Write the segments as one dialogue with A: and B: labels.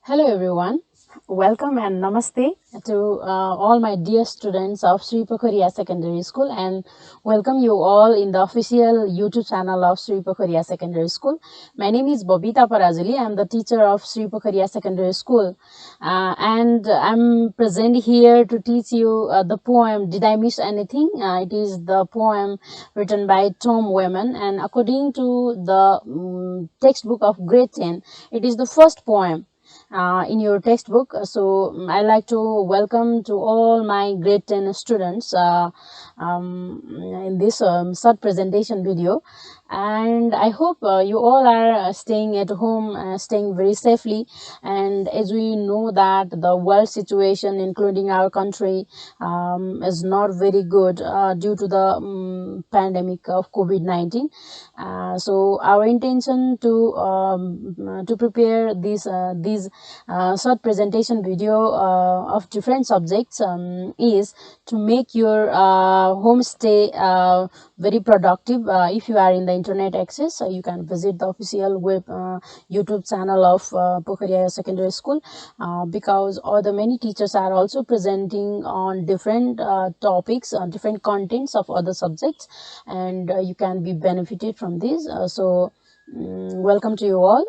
A: Hello everyone, welcome and namaste to all my dear students of Shree Pokhariya Secondary School, and welcome you all in the official YouTube channel of Shree Pokhariya Secondary School. My name is Babita Parajuli. I am the teacher of Shree Pokhariya Secondary School, and I'm present here to teach you the poem Did I Miss Anything? It is the poem written by Wayman, and according to the textbook of grade 10, it is the first poem in your textbook. So I like to welcome to all my grade 10 students in this short presentation video, and I hope you all are staying at home, staying very safely. And as we know that the world situation, including our country, is not very good due to the pandemic of COVID-19. So our intention to prepare these short presentation video of different subjects is to make your homestay very productive. If you are in the internet access, you can visit the official web YouTube channel of Pokhariya Secondary School, because all the many teachers are also presenting on different topics, different contents of other subjects, and you can be benefited from this. Welcome to you all.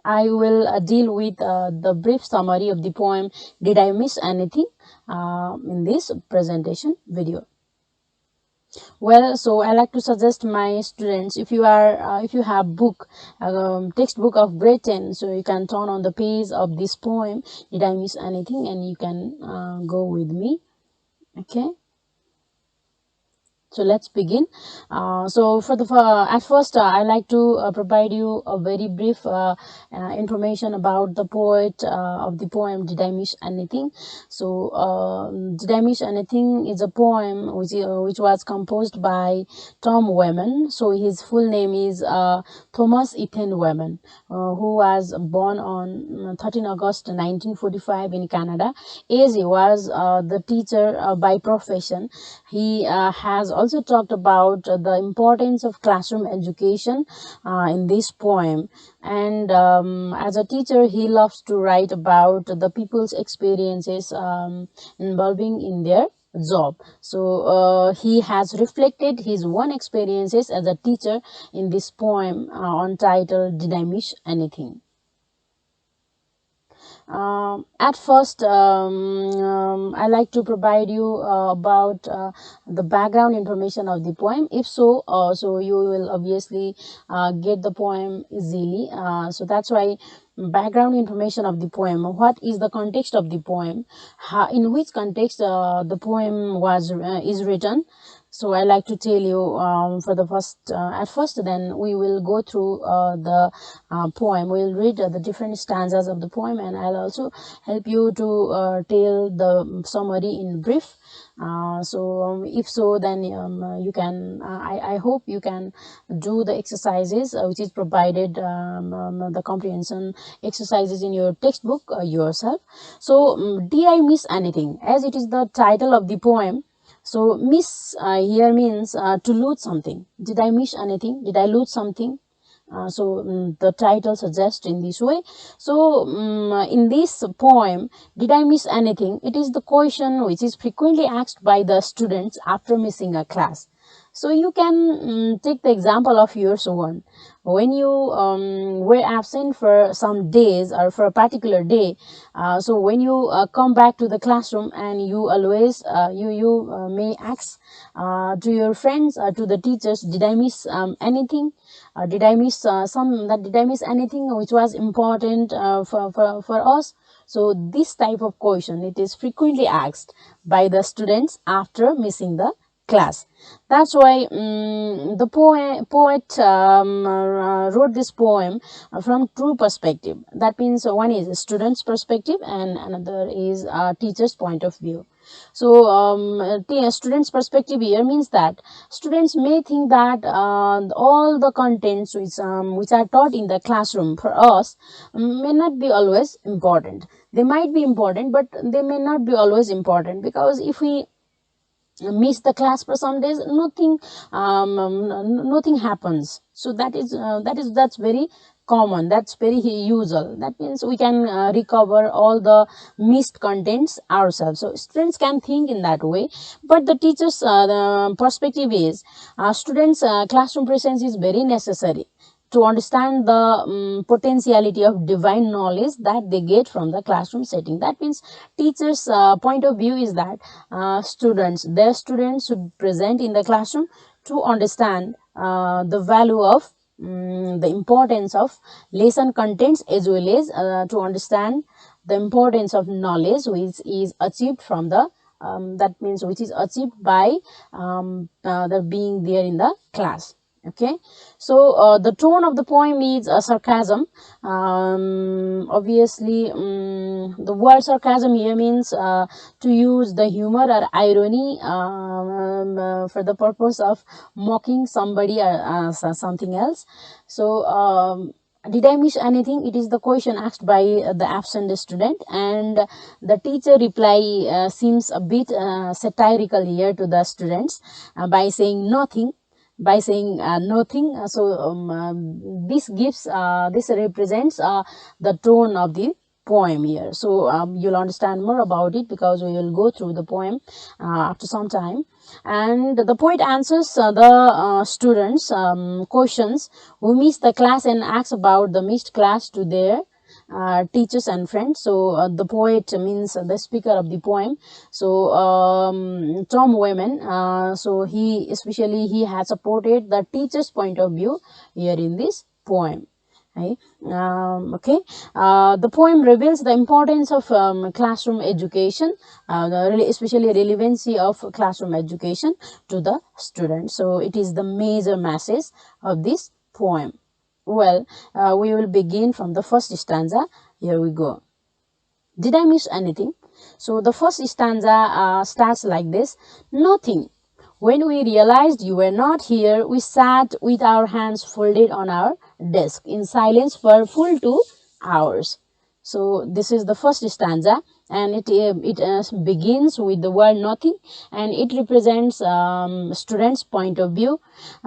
A: I will deal with the brief summary of the poem Did I Miss Anything in this presentation video. Well, so I like to suggest my students, if you have book, textbook of grade 10, so you can turn on the page of this poem Did I Miss Anything, and you can go with me. Okay, so let's begin. So at first, I like to provide you a very brief information about the poet of the poem Did I Miss Anything. So Did I Miss Anything is a poem which was composed by Wayman. So his full name is Thomas Ethan Wayman, who was born on 13 August 1945 in Canada. As he was the teacher by profession, he has also talked about the importance of classroom education in this poem. And as a teacher, he loves to write about the people's experiences involving in their job. So he has reflected his own experiences as a teacher in this poem on title Did I Miss Anything? At first, I like to provide you about the background information of the poem. If so, so you will obviously get the poem easily. So that's why background information of the poem. What is the context of the poem? In which context the poem is written? So I like to tell you for the at first, then we will go through the poem. We'll read the different stanzas of the poem, and I'll also help you to tell the summary in brief. If so, then you can, I hope you can do the exercises which is provided, the comprehension exercises in your textbook yourself. So did I miss anything? As it is the title of the poem, so miss here means to lose something. Did I miss anything? Did I lose something? The title suggests in this way. So in this poem, did I miss anything? It is the question which is frequently asked by the students after missing a class. So you can take the example of yours own. When you were absent for some days or for a particular day, so when you come back to the classroom, and you always you may ask to your friends or to the teachers, did I miss anything? Did I miss did I miss anything which was important for us? So this type of question, it is frequently asked by the students after missing the class. That's why the poet wrote this poem from two perspective. That means one is a student's perspective and another is a teacher's point of view. So the student's perspective here means that students may think that all the contents which are taught in the classroom for us may not be always important. They might be important, but they may not be always important, because if we miss the class for some days, nothing happens. So that's very common, that's very usual. That means we can recover all the missed contents ourselves. So students can think in that way. But the teacher's the perspective is students classroom presence is very necessary to understand the potentiality of divine knowledge that they get from the classroom setting. That means teachers point of view is that their students should present in the classroom to understand the value of the importance of lesson contents, as well as to understand the importance of knowledge which is achieved from the that means which is achieved by the being there in the class. Okay, so the tone of the poem is sarcasm. Obviously, the word sarcasm here means to use the humor or irony for the purpose of mocking somebody or something else. So did I miss anything? It is the question asked by the absent student, and the teacher reply seems a bit satirical here to the students by saying nothing. This represents the tone of the poem here. So you'll understand more about it because we will go through the poem after some time. And the poet answers the students questions who miss the class and asks about the missed class to their teachers and friends. So the poet means the speaker of the poem. So Tom Wayman, so he has supported the teacher's point of view here in this poem. Right? The poem reveals the importance of classroom education, especially relevancy of classroom education to the students. So it is the major message of this poem. Well, we will begin from the first stanza. Here we go. Did I miss anything? So the first stanza starts like this. Nothing. When we realized you were not here, we sat with our hands folded on our desk in silence for full 2 hours. So this is the first stanza, and it begins with the word nothing, and it represents students' point of view.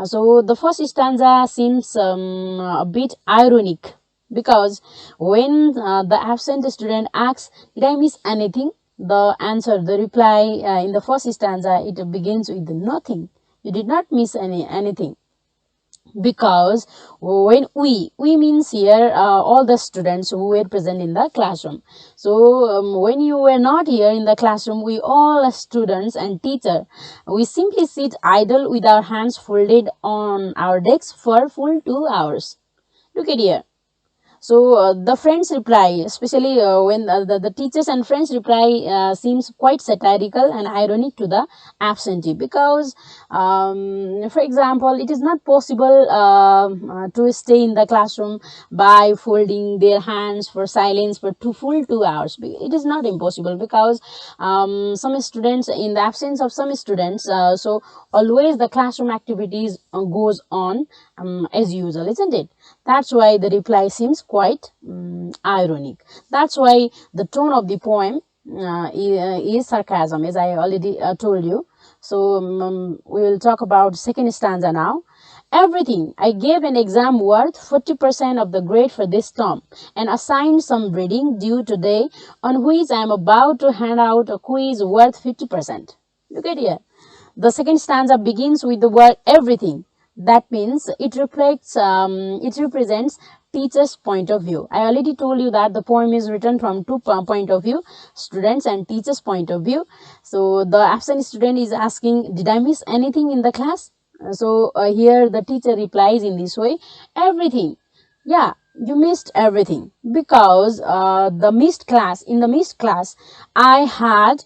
A: So the first stanza seems a bit ironic, because when the absent student asks, did I miss anything? The reply in the first stanza, it begins with nothing. You did not miss anything. Because when we means here all the students who were present in the classroom. So when you were not here in the classroom, we all students and teacher, we simply sit idle with our hands folded on our desks for full 2 hours. Look at here. So the friends reply, especially when the teachers and friends reply seems quite satirical and ironic to the absentee, because for example, it is not possible to stay in the classroom by folding their hands for silence for full 2 hours. It is not impossible, because some students, in the absence of some students, so always the classroom activities goes on as usual, isn't it? That's why the reply seems quite ironic. That's why the tone of the poem is sarcasm, as I already told you. So we will talk about second stanza now. Everything. I gave an exam worth 40% of the grade for this term and assigned some reading due today, on which I am about to hand out a quiz worth 50%. Look at here. The second stanza begins with the word everything. That means it represents teacher's point of view. I already told you that the poem is written from two point of view, students and teacher's point of view. So the absent student is asking, did I miss anything in the class? So here the teacher replies in this way, everything. Yeah, you missed everything, because in the missed class I had.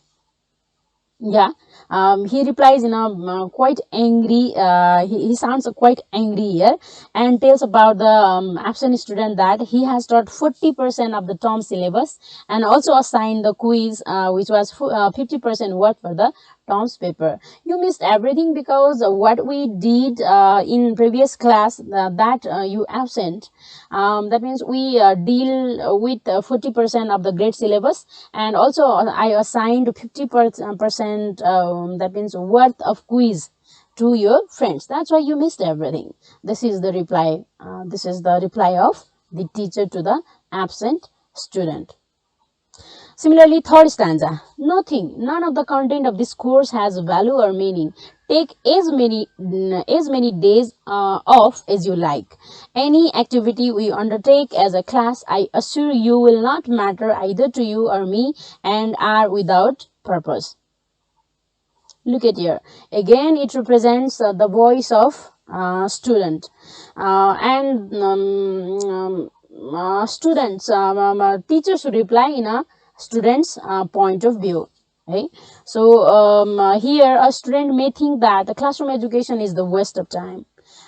A: Yeah, he replies in a quite angry, he sounds quite angry here, and tells about the absent student that he has taught 40% of the term syllabus and also assigned the quiz which was 50% worth for the term's paper. You missed everything because what we did in previous class, that you absent. That means we deal with 40% of the grade syllabus, and also I assigned 50% that means worth of quiz to your friends. That's why you missed everything. This is the reply. This is the reply of the teacher to the absent student. Similarly, third stanza. None of the content of this course has value or meaning. Take as many days off as you like. Any activity we undertake as a class, I assure you, will not matter either to you or me and are without purpose. Look at here. Again, it represents the voice of student and students. Teachers should reply in a student's point of view. Okay, so here a student may think that the classroom education is the waste of time.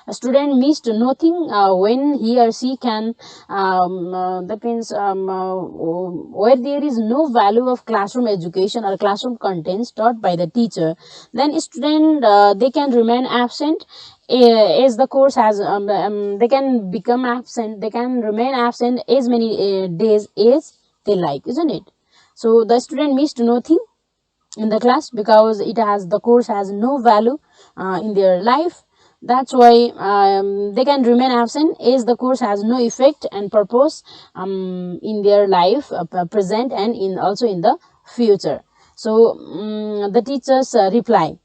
A: A student missed nothing when he or she can, that means where there is no value of classroom education or classroom contents taught by the teacher, then student they can remain absent as the course has, they can become absent, they can remain absent as many days as they like, isn't it? So the student missed nothing in the class because the course has no value in their life. That's why they can remain absent as the course has no effect and purpose in their life, present and also in the future. So the teachers reply.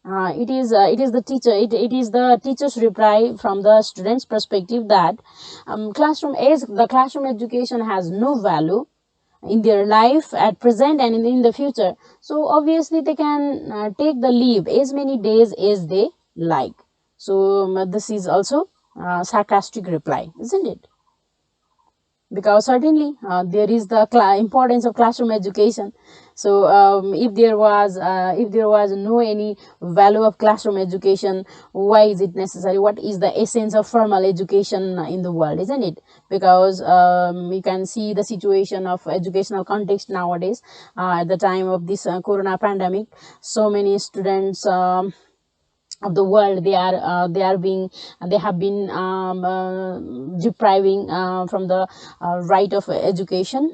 A: It is the teacher's reply from the student's perspective that the classroom education has no value in their life at present and in the future, so obviously they can take the leave as many days as they like. So this is also sarcastic reply, isn't it? Because certainly there is the importance of classroom education. So if there was no any value of classroom education, why is it necessary? What is the essence of formal education in the world, isn't it? Because you can see the situation of educational context nowadays, at the time of this corona pandemic. So many students of the world, they have been depriving from the right of education,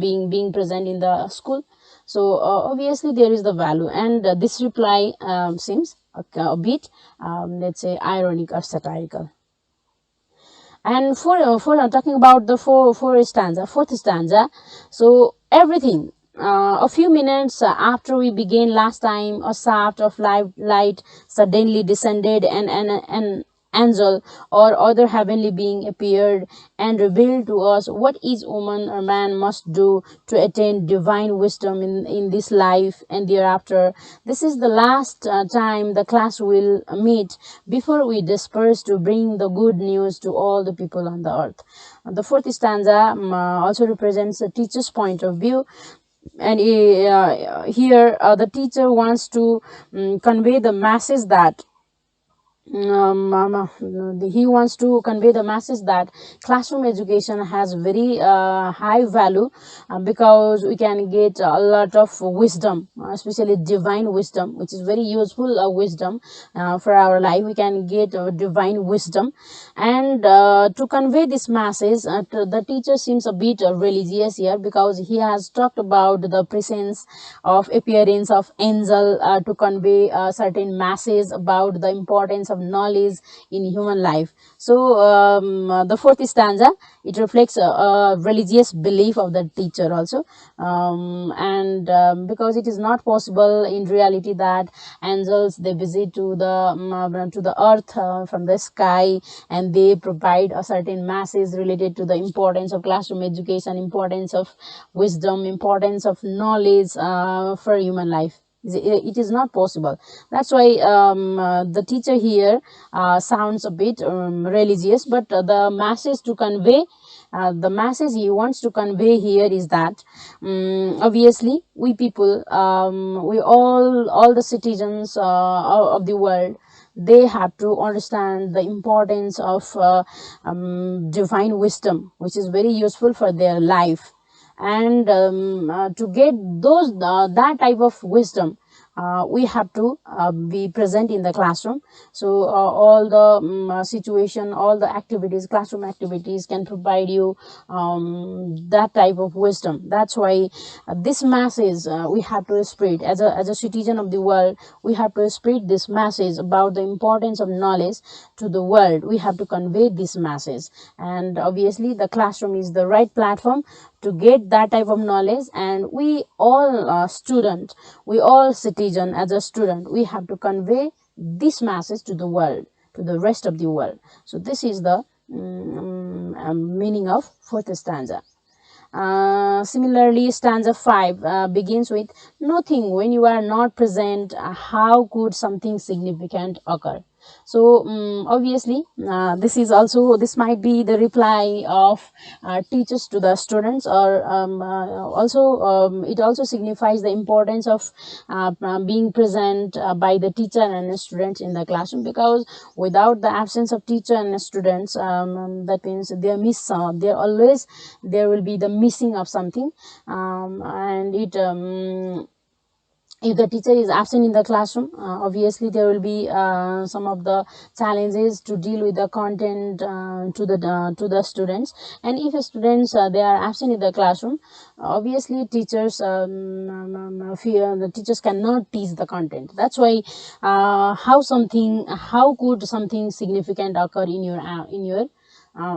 A: being present in the school. So obviously there is the value, and this reply seems a bit, let's say, ironic or satirical. And for talking about the fourth stanza, so everything. A few minutes after we began last time, a shaft of light suddenly descended, and an angel or other heavenly being appeared and revealed to us what each woman or man must do to attain divine wisdom in this life and thereafter. This is the last time the class will meet before we disperse to bring the good news to all the people on the earth. The fourth stanza also represents the teacher's point of view, and here the teacher wants to convey the message that he wants to convey the message that classroom education has very high value, because we can get a lot of wisdom, especially divine wisdom, which is very useful wisdom for our life. We can get divine wisdom, and to convey this message, the teacher seems a bit religious here, because he has talked about the presence of appearance of angel to convey a certain message about the importance of knowledge in human life. So the fourth stanza, it reflects a religious belief of the teacher also, and because it is not possible in reality that angels, they visit to the earth from the sky, and they provide a certain message related to the importance of classroom education, importance of wisdom, importance of knowledge for human life. It is not possible. That's why the teacher here sounds a bit religious, but the message to convey, the message he wants to convey here is that obviously we people, we all the citizens of the world, they have to understand the importance of divine wisdom, which is very useful for their life. And to get that type of wisdom, we have to be present in the classroom. So all the situation, all the activities, classroom activities can provide you that type of wisdom. That's why this message we have to spread as a citizen of the world. We have to spread this message about the importance of knowledge to the world. We have to convey this message, and obviously the classroom is the right platform to get that type of knowledge. And we all student, we all citizen, as a student, we have to convey this message to the world, to the rest of the world. So this is the meaning of fourth stanza. Similarly, stanza 5 begins with nothing when you are not present. How could something significant occur? So obviously this is also, this might be the reply of teachers to the students, or also it also signifies the importance of being present by the teacher and students in the classroom, because without the absence of teacher and students, that means they miss there always there will be the missing of something, and it if the teacher is absent in the classroom, obviously there will be some of the challenges to deal with the content to the students. And if the students they are absent in the classroom, obviously teachers fear the teachers cannot teach the content. That's why how could something significant occur in your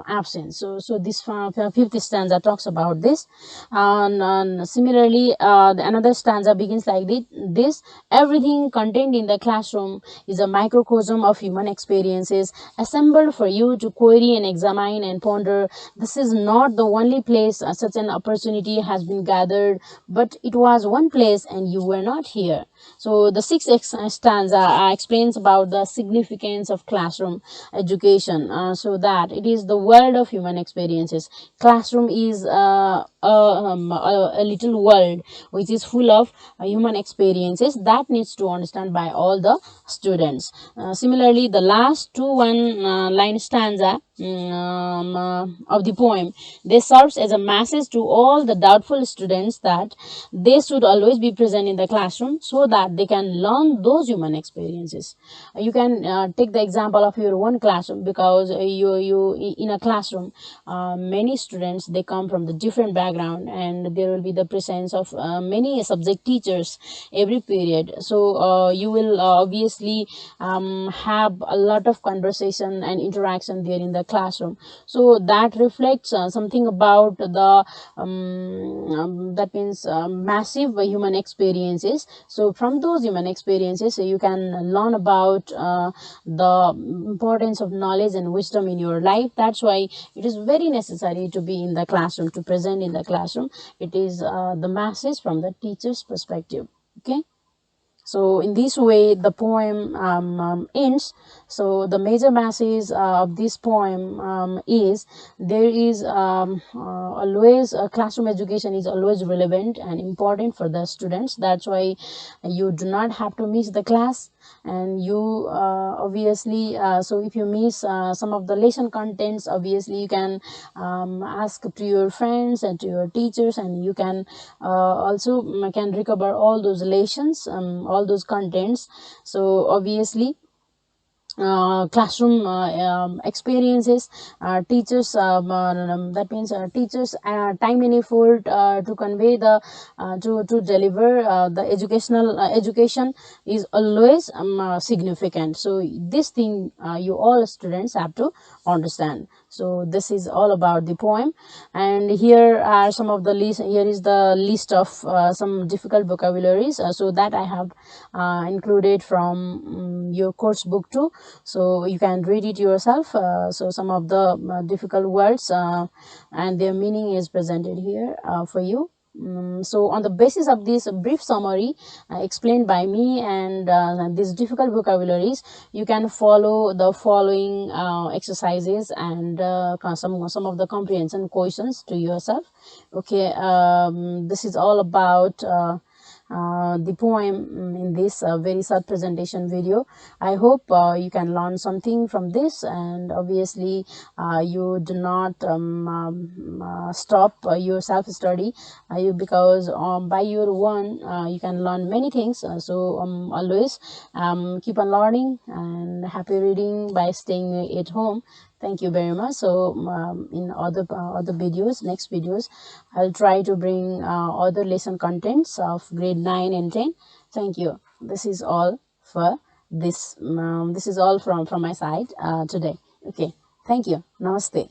A: absence. So this fifth stanza talks about this. And similarly, another stanza begins like this: everything contained in the classroom is a microcosm of human experiences assembled for you to query and examine and ponder. This is not the only place such an opportunity has been gathered, but it was one place and you were not here. So the sixth stanza explains about the significance of classroom education, so that it is the world of human experiences. Classroom is a little world which is full of human experiences that needs to understand by all the students. Similarly, the last one line stanza of the poem, they serves as a message to all the doubtful students that they should always be present in the classroom so that they can learn those human experiences. You can take the example of your own classroom, because you in a classroom, many students, they come from the different background, and there will be the presence of many subject teachers every period. So you will obviously have a lot of conversation and interaction there in the classroom. So that reflects something about the that means massive human experiences. So from those human experiences, you can learn about the importance of knowledge and wisdom in your life. That's why it is very necessary to be in the classroom, to present in the classroom. It is the message from the teacher's perspective. Okay. So in this way the poem ends. So the major message of this poem is there is always classroom education is always relevant and important for the students. That's why you do not have to miss the class. And you obviously so if you miss some of the lesson contents, obviously you can ask to your friends and to your teachers, and you can also can recover all those lessons, all those contents. So obviously classroom experiences, teachers that means teachers time and effort to convey the to deliver the educational education is always significant. So this thing you all students have to understand. So this is all about the poem, and here are some of the list. Here is the list of some difficult vocabularies, so that I have included from your course book too, so you can read it yourself. So some of the difficult words and their meaning is presented here for you. So on the basis of this brief summary explained by me and these difficult vocabularies, you can follow the following exercises and some of the comprehension questions to yourself. Okay, this is all about the poem in this very short presentation video. I hope you can learn something from this, and obviously you do not stop your self study, you because by your one you can learn many things. So always keep on learning, and happy reading by staying at home. Thank you very much. So in other videos, next videos, I'll try to bring other lesson contents of grade 9 and 10. Thank you. This is all for this. This is all from my side today. Okay. Thank you. Namaste.